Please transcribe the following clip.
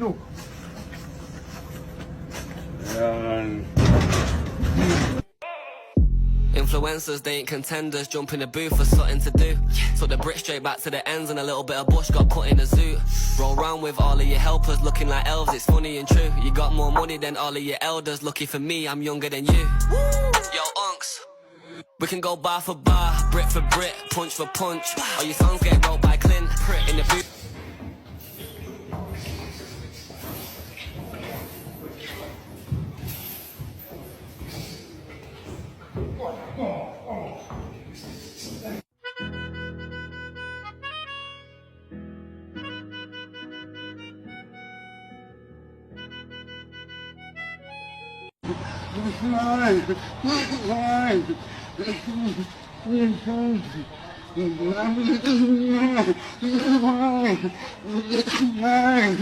Look. And Influencers, they ain't contenders. Jump in the booth for something to do. Took the Brit straight back to the ends and a little bit of bush got put in a zoo. Roll round with all of your helpers looking like elves, it's funny and true. You got more money than all of your elders. Lucky for me, I'm younger than you. Yo, unks, we can go bar for bar, Brit for Brit, punch for punch. All your songs get wrote by Clint in the booth. Why?